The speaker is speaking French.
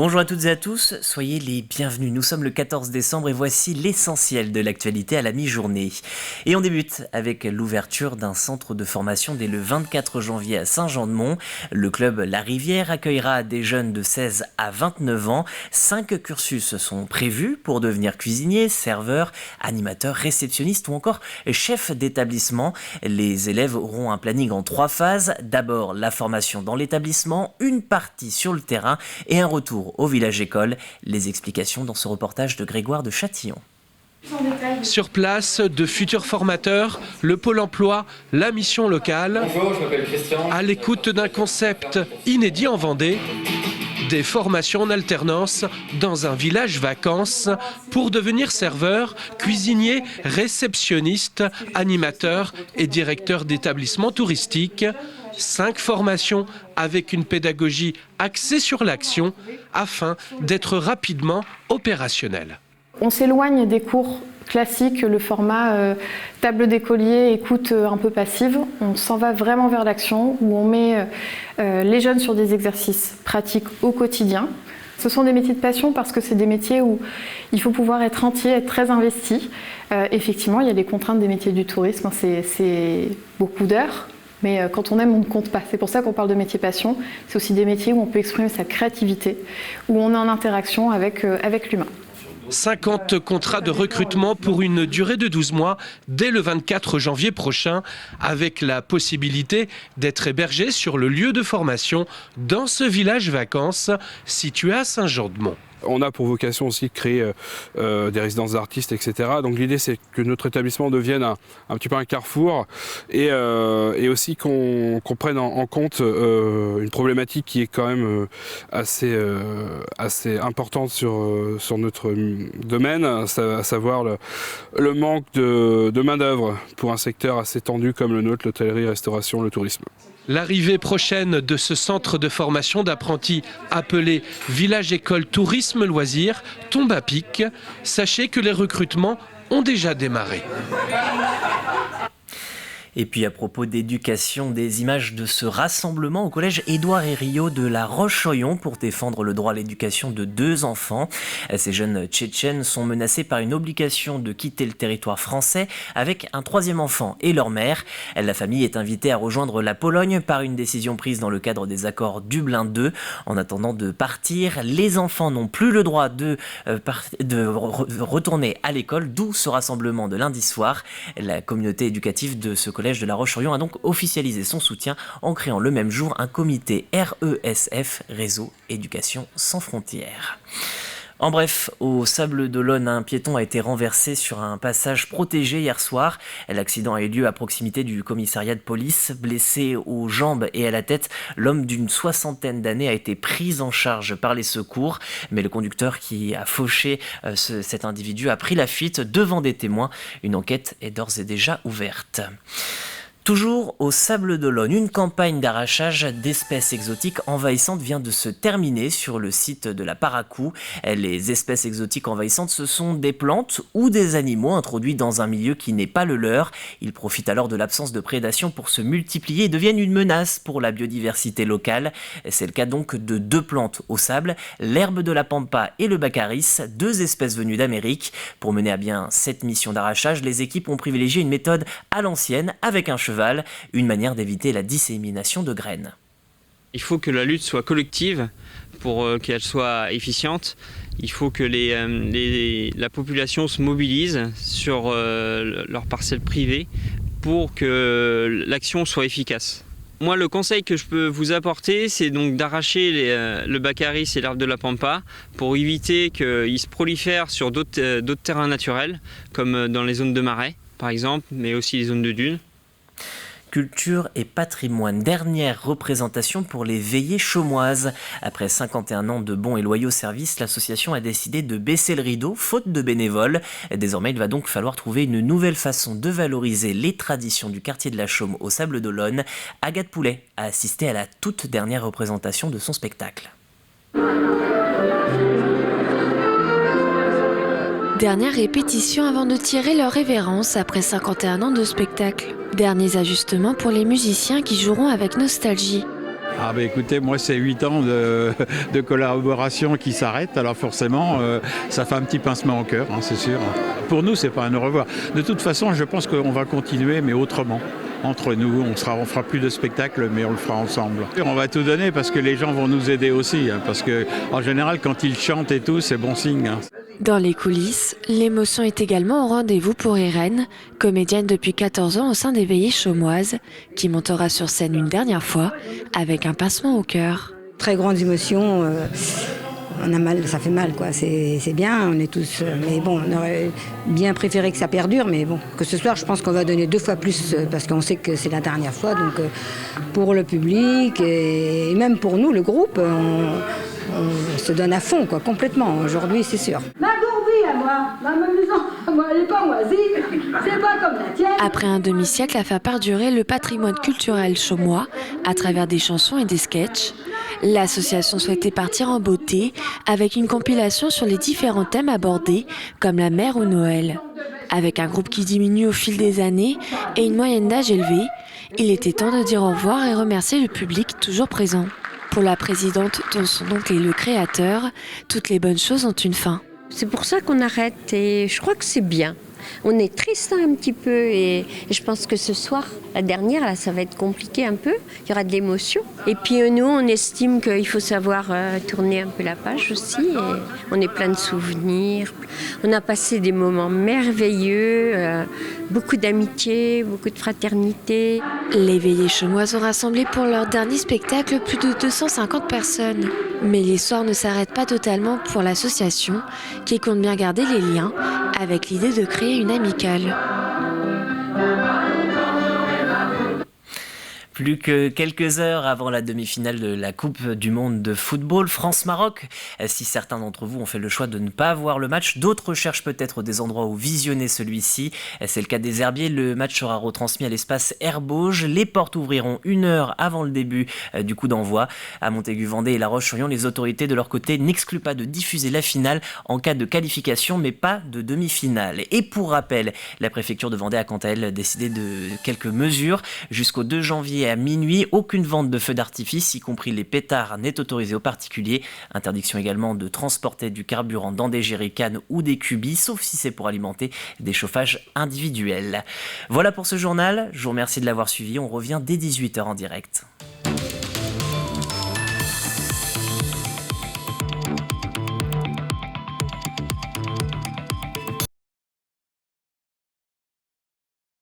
Bonjour à toutes et à tous, soyez les bienvenus. Nous sommes le 14 décembre et voici l'essentiel de l'actualité à la mi-journée. Et on débute avec l'ouverture d'un centre de formation dès le 24 janvier à Saint-Jean-de-Mont. Le club La Rivière accueillera des jeunes de 16 à 29 ans. 5 cursus sont prévus pour devenir cuisinier, serveur, animateur, réceptionniste ou encore chef d'établissement. Les élèves auront un planning en 3 phases. D'abord la formation dans l'établissement, une partie sur le terrain et un retour au village-école. Les explications dans ce reportage de Grégoire de Châtillon. Sur place, de futurs formateurs, le Pôle emploi, la mission locale, Bonjour, je m'appelle Christian. à l'écoute d'un concept inédit en Vendée, des formations en alternance dans un village vacances pour devenir serveur, cuisinier, réceptionniste, animateur et directeur d'établissements touristiques. 5 formations avec une pédagogie axée sur l'action afin d'être rapidement opérationnel. On s'éloigne des cours classiques, le format table d'écolier, écoute un peu passive. On s'en va vraiment vers l'action où on met les jeunes sur des exercices pratiques au quotidien. Ce sont des métiers de passion parce que c'est des métiers où il faut pouvoir être entier, être très investi. Effectivement, il y a les contraintes des métiers du tourisme, c'est beaucoup d'heures. Mais quand on aime, on ne compte pas. C'est pour ça qu'on parle de métier passion. C'est aussi des métiers où on peut exprimer sa créativité, où on est en interaction avec l'humain. 50 contrats de recrutement pour une durée de 12 mois dès le 24 janvier prochain, avec la possibilité d'être hébergé sur le lieu de formation dans ce village vacances situé à Saint-Jean-de-Mont. On a pour vocation aussi de créer des résidences d'artistes, etc. Donc l'idée c'est que notre établissement devienne un petit peu un carrefour et aussi qu'on prenne en compte une problématique qui est quand même assez importante sur notre domaine, à savoir le manque de main-d'œuvre pour un secteur assez tendu comme le nôtre, l'hôtellerie, restauration, le tourisme. L'arrivée prochaine de ce centre de formation d'apprentis appelé Village École Tourisme Loisirs tombe à pic. Sachez que les recrutements ont déjà démarré. Et puis à propos d'éducation, des images de ce rassemblement au collège Édouard Herriot de La Roche-sur-Yon pour défendre le droit à l'éducation de 2 enfants. Ces jeunes Tchétchènes sont menacés par une obligation de quitter le territoire français avec un 3e enfant et leur mère. La famille est invitée à rejoindre la Pologne par une décision prise dans le cadre des accords Dublin II. En attendant de partir, les enfants n'ont plus le droit de retourner à l'école, d'où ce rassemblement de lundi soir. La communauté éducative de ce collège de La Roche-sur-Yon a donc officialisé son soutien en créant le même jour un comité RESF, Réseau Éducation Sans Frontières. En bref, au Sables-d'Olonne, un piéton a été renversé sur un passage protégé hier soir. L'accident a eu lieu à proximité du commissariat de police. Blessé aux jambes et à la tête, l'homme d'une 60aine d'années a été pris en charge par les secours. Mais le conducteur qui a fauché cet individu a pris la fuite devant des témoins. Une enquête est d'ores et déjà ouverte. Toujours au Sables-d'Olonne, une campagne d'arrachage d'espèces exotiques envahissantes vient de se terminer sur le site de la Paracou. Les espèces exotiques envahissantes, ce sont des plantes ou des animaux introduits dans un milieu qui n'est pas le leur. Ils profitent alors de l'absence de prédation pour se multiplier et deviennent une menace pour la biodiversité locale. C'est le cas donc de 2 plantes au sable, l'herbe de la pampa et le baccaris, 2 espèces venues d'Amérique. Pour mener à bien cette mission d'arrachage, les équipes ont privilégié une méthode à l'ancienne avec un cheval, une manière d'éviter la dissémination de graines. Il faut que la lutte soit collective pour qu'elle soit efficiente. Il faut que la population se mobilise sur leurs parcelles privées pour que l'action soit efficace. Moi, le conseil que je peux vous apporter, c'est donc d'arracher le baccaris et l'herbe de la pampa pour éviter qu'ils se prolifèrent sur d'autres terrains naturels, comme dans les zones de marais, par exemple, mais aussi les zones de dunes. Culture et patrimoine, dernière représentation pour les veillées chaumoises. Après 51 ans de bons et loyaux services, l'association a décidé de baisser le rideau, faute de bénévoles. Désormais, il va donc falloir trouver une nouvelle façon de valoriser les traditions du quartier de la Chaume au Sables-d'Olonne. Agathe Poulet a assisté à la toute dernière représentation de son spectacle. Dernière répétition avant de tirer leur révérence après 51 ans de spectacle. Derniers ajustements pour les musiciens qui joueront avec nostalgie. Ah bah écoutez, moi c'est 8 ans de collaboration qui s'arrêtent, alors forcément ça fait un petit pincement au cœur, hein, c'est sûr. Pour nous c'est pas un au revoir. De toute façon je pense qu'on va continuer mais autrement. Entre nous, on fera plus de spectacles, mais on le fera ensemble. On va tout donner parce que les gens vont nous aider aussi, hein, parce que en général, quand ils chantent et tout, c'est bon signe. Hein. Dans les coulisses, l'émotion est également au rendez-vous pour Irène, comédienne depuis 14 ans au sein des Veillées Chaumoises, qui montera sur scène une dernière fois avec un pincement au cœur. Très grande émotion. On a mal, ça fait mal, quoi. C'est bien, on est tous. Mais bon, on aurait bien préféré que ça perdure, mais bon, que ce soir, je pense qu'on va donner 2 fois plus parce qu'on sait que c'est la dernière fois. Donc, pour le public et même pour nous, le groupe, on se donne à fond, quoi, complètement. Aujourd'hui, c'est sûr. Ma gourdie à moi, ma maison, moi, elle n'est pas moisie, c'est pas comme la tienne. Après un demi-siècle à faire perdurer le patrimoine culturel chaumois à travers des chansons et des sketchs, l'association souhaitait partir en beauté avec une compilation sur les différents thèmes abordés, comme la mer ou Noël. Avec un groupe qui diminue au fil des années et une moyenne d'âge élevée, il était temps de dire au revoir et remercier le public toujours présent. Pour la présidente, dont son oncle est le créateur, toutes les bonnes choses ont une fin. C'est pour ça qu'on arrête et je crois que c'est bien. On est triste un petit peu et je pense que ce soir, la dernière, là, ça va être compliqué un peu. Il y aura de l'émotion. Et puis nous, on estime qu'il faut savoir tourner un peu la page aussi. Et on est plein de souvenirs. On a passé des moments merveilleux, beaucoup d'amitié, beaucoup de fraternité. Les Veillées Chaumoises ont rassemblé pour leur dernier spectacle plus de 250 personnes. Mais l'histoire ne s'arrête pas totalement pour l'association, qui compte bien garder les liens avec l'idée de créer une amicale. Plus que quelques heures avant la demi-finale de la Coupe du Monde de football, France-Maroc. Si certains d'entre vous ont fait le choix de ne pas voir le match, d'autres cherchent peut-être des endroits où visionner celui-ci. C'est le cas des Herbiers, le match sera retransmis à l'espace Herbauges. Les portes ouvriront 1 heure avant le début du coup d'envoi. À Montaigu-Vendée et La Roche-sur-Yon, les autorités de leur côté n'excluent pas de diffuser la finale en cas de qualification, mais pas de demi-finale. Et pour rappel, la préfecture de Vendée a quant à elle décidé de quelques mesures. Jusqu'au 2 janvier à minuit, aucune vente de feux d'artifice, y compris les pétards, n'est autorisée aux particuliers. Interdiction également de transporter du carburant dans des jerrycans ou des cubis, sauf si c'est pour alimenter des chauffages individuels. Voilà pour ce journal, je vous remercie de l'avoir suivi, on revient dès 18h en direct.